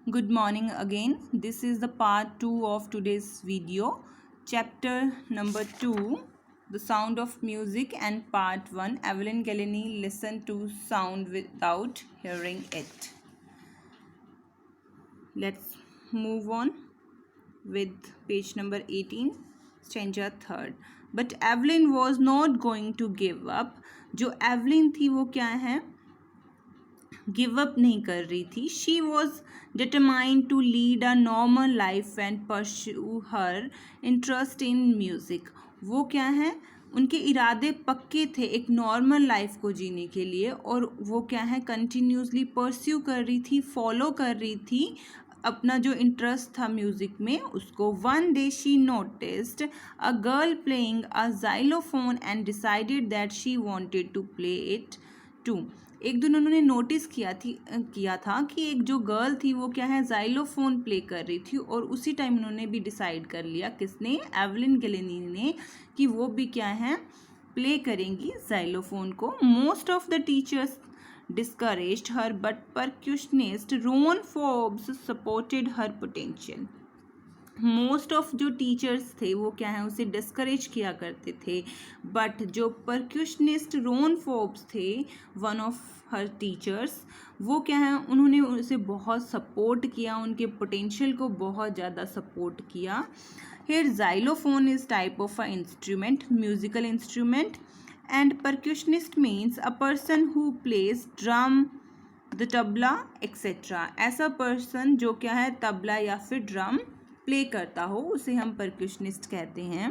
Good morning again. This is the part 2 of today's video. Chapter number 2, The Sound of Music, and part 1, Evelyn Gillespie listened to sound without hearing it. Let's move on with page number 18, stanza 3rd. But Evelyn was not going to give up. जो Evelyn थी वो क्या है, give up नहीं कर रही थी. She was determined to lead a normal life and pursue her interest in music. वो क्या है, उनके इरादे पक्के थे एक नॉर्मल लाइफ को जीने के लिए, और वो क्या है, कंटिन्यूसली परस्यू कर रही थी, फॉलो कर रही थी अपना जो इंटरेस्ट था म्यूज़िक में उसको. One day she noticed a girl playing a xylophone and decided that she wanted to play it too. एक दिन उन्होंने नोटिस किया था कि एक जो गर्ल थी वो क्या है, जाइलोफोन प्ले कर रही थी, और उसी टाइम उन्होंने भी डिसाइड कर लिया, किसने, एवलिन गिलेनी ने, कि वो भी क्या है, प्ले करेंगी जाइलोफोन को. Most of the teachers discouraged her, but percussionist Ron Forbes supported her potential. Most of जो टीचर्स थे वो क्या है, उसे डिस्करेज किया करते थे, बट जो परक्यूशनिस्ट रोन फोर्ब्स थे, वन ऑफ हर टीचर्स, वो क्या है, उन्होंने उसे बहुत सपोर्ट किया, उनके पोटेंशियल को बहुत ज़्यादा सपोर्ट किया. Here xylophone is type of a instrument, musical instrument, and percussionist means a person who plays drum, the tabla etcetera. ऐसा पर्सन जो क्या है, तबला या फिर ड्रम प्ले करता हो, उसे हम परक्यूशनिस्ट कहते हैं.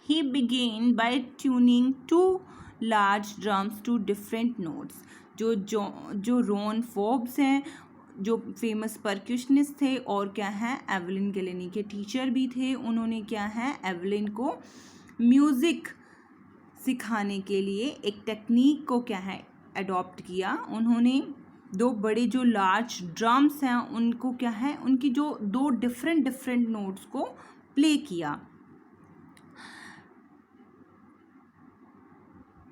He began by tuning to large drums to different notes. जो रोन फोर्ब्स हैं, जो फेमस परक्यूशनिस्ट थे और क्या है, एवलिन गिलेनी के टीचर भी थे, उन्होंने क्या है, एवलिन को म्यूज़िक सिखाने के लिए एक टेक्निक को क्या है, अडॉप्ट किया. उन्होंने दो बड़े जो लार्ज ड्रम्स हैं उनको क्या है, उनकी जो दो डिफरेंट नोट्स को प्ले किया.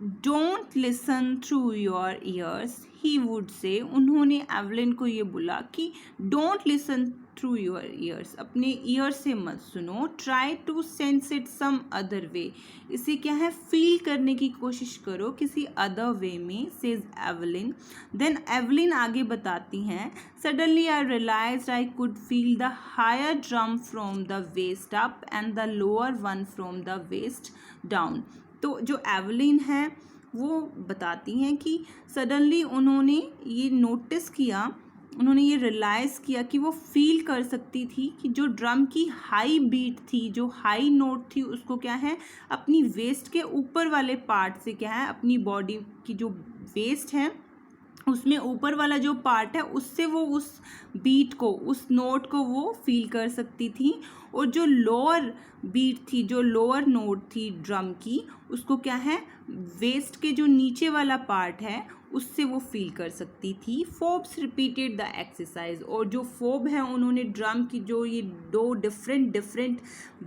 Don't listen through your ears, he would say. उन्होंने एवलिन को ये बोला कि don't listen through your ears, अपने ईयर से मत सुनो. Try to sense it some other way, इसे क्या है, फील करने की कोशिश करो किसी अदर वे में, सेज एवलिन. देन एवलिन आगे बताती हैं, suddenly I realised I could feel the higher drum from the waist up and the lower one from the waist down. तो जो एवलिन है वो बताती हैं कि सडनली उन्होंने ये नोटिस किया, उन्होंने ये रियलाइज़ किया कि वो फील कर सकती थी कि जो ड्रम की हाई बीट थी, जो हाई नोट थी, उसको क्या है, अपनी वेस्ट के ऊपर वाले पार्ट से क्या है, अपनी बॉडी की जो वेस्ट है उसमें ऊपर वाला जो पार्ट है उससे वो उस बीट को, उस नोट को वो फील कर सकती थी. और जो लोअर बीट थी, जो लोअर नोट थी ड्रम की, उसको क्या है, वेस्ट के जो नीचे वाला पार्ट है उससे वो फील कर सकती थी. फोर्ब्स रिपीटेड द एक्सरसाइज, और जो फोर्ब है उन्होंने ड्रम की जो ये दो डिफरेंट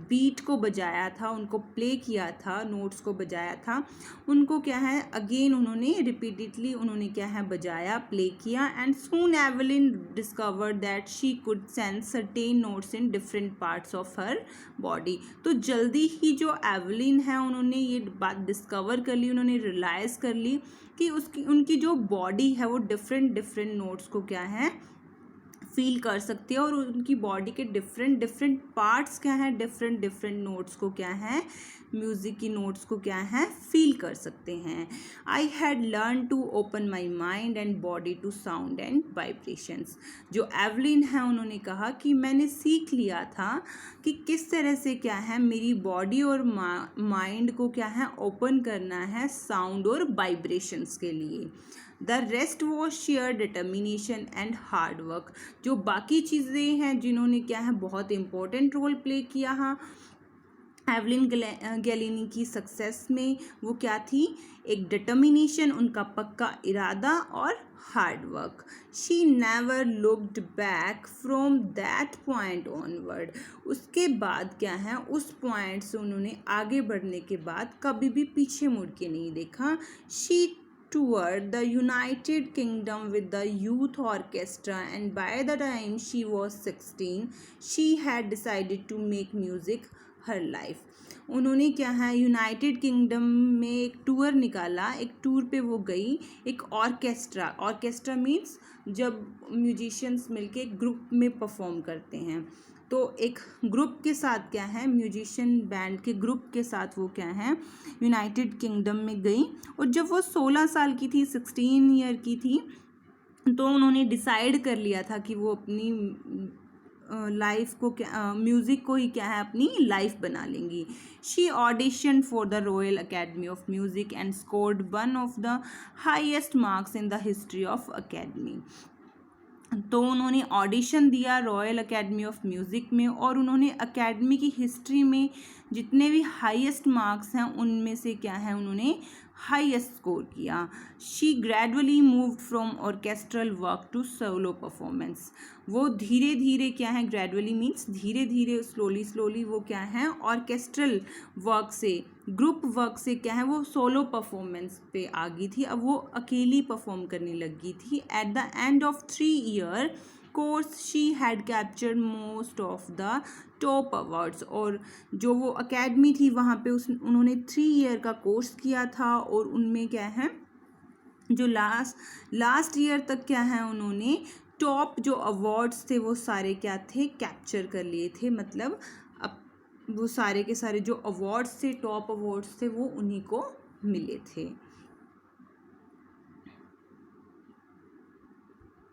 बीट को बजाया था, उनको प्ले किया था, नोट्स को बजाया था, उनको क्या है, अगेन उन्होंने रिपीटेडली उन्होंने क्या है, बजाया, प्ले किया. And soon Evelyn discovered that she could sense certain notes in different parts of her body. तो जल्दी ही जो एवलिन है उन्होंने ये बात डिस्कवर कर ली, उन्होंने रियलाइज़ कर ली कि उनकी जो बॉडी है वो डिफरेंट नोट्स को क्या है, फील कर सकती है, और उनकी बॉडी के डिफरेंट पार्ट्स क्या है, डिफरेंट नोट्स को क्या है, म्यूज़िक की नोट्स को क्या है, फील कर सकते हैं. I had learn to open my mind and body to sound and vibrations. जो एवलिन है उन्होंने कहा कि मैंने सीख लिया था कि किस तरह से क्या है, मेरी बॉडी और माइंड को क्या है, ओपन करना है साउंड और वाइब्रेशंस के लिए. The rest was share determination and hard work. जो बाकी चीज़ें हैं जिन्होंने क्या है, बहुत इंपॉर्टेंट रोल प्ले किया है एवलिन गिलेनी की सक्सेस में, वो क्या थी, एक डिटर्मिनेशन, उनका पक्का इरादा, और hard work. She never looked back from that point onward. उसके बाद क्या है, उस पॉइंट से उन्होंने आगे बढ़ने के बाद कभी भी पीछे मुड़ के नहीं देखा. She toured the United Kingdom with the youth orchestra, and by the time she was 16 she had decided to make music her life. उन्होंने क्या है यूनाइटेड किंगडम में एक टूर निकाला, एक टूर पे वो गई, एक ऑर्केस्ट्रा मीन्स जब म्यूजिशियंस मिलके एक ग्रुप में परफॉर्म करते हैं, तो एक ग्रुप के साथ क्या है म्यूजिशियन बैंड के ग्रुप के साथ वो क्या है यूनाइटेड किंगडम में गई। और जब वो 16 साल की थी, 16 ईयर की थी, तो उन्होंने डिसाइड कर लिया था कि वो अपनी लाइफ को क्या म्यूज़िक को ही क्या है अपनी लाइफ बना लेंगी। She audition for the royal academy of music and scored one of the highest marks in the history of academy. तो उन्होंने ऑडिशन दिया रॉयल अकेडमी ऑफ म्यूज़िक में, और उन्होंने अकेडमी की हिस्ट्री में जितने भी हाईएस्ट मार्क्स हैं उनमें से क्या है उन्होंने हाईएस्ट स्कोर किया। She gradually moved from orchestral work to solo performance. वो धीरे धीरे क्या है ग्रेजुअली मीन्स धीरे धीरे स्लोली वो क्या है ऑर्केस्ट्रल वर्क से ग्रुप वर्क से क्या है वो सोलो परफॉर्मेंस पे आ गई थी। अब वो अकेली परफॉर्म करने लगी थी। At the end of 3-year course she had captured most of the top awards. और जो वो अकेडमी थी वहाँ पे उन्होंने 3 ईयर का कोर्स किया था, और उनमें क्या है जो लास्ट ईयर तक क्या है उन्होंने टॉप जो अवार्ड्स थे वो सारे क्या थे कैप्चर कर लिए थे। मतलब अब वो सारे के सारे जो अवार्ड्स थे टॉप अवार्ड्स थे वो उन्हीं को मिले थे।